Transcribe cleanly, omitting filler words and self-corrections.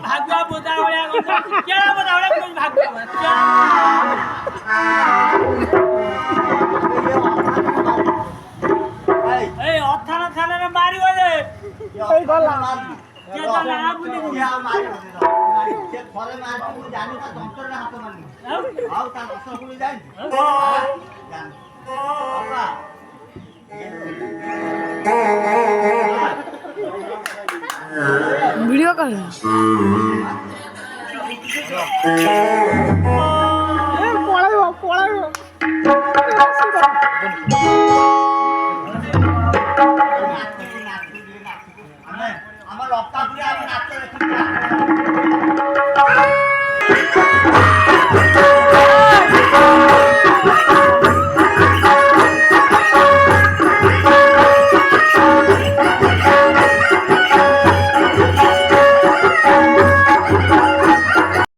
भागवा बोदावळ्या केळा बोदावळ्या कोण भागवा ए अथाना थाना रे मारी वाले এই গলা के जाना आ बुली के मारी के फले मार तू जानी का डॉक्टर ने हाथ मारनी आउ ता रस पुली जाई जान बाबा वीडियो कर পড়াইব আমার রক্তা পুরি আমি নাচতে দেখি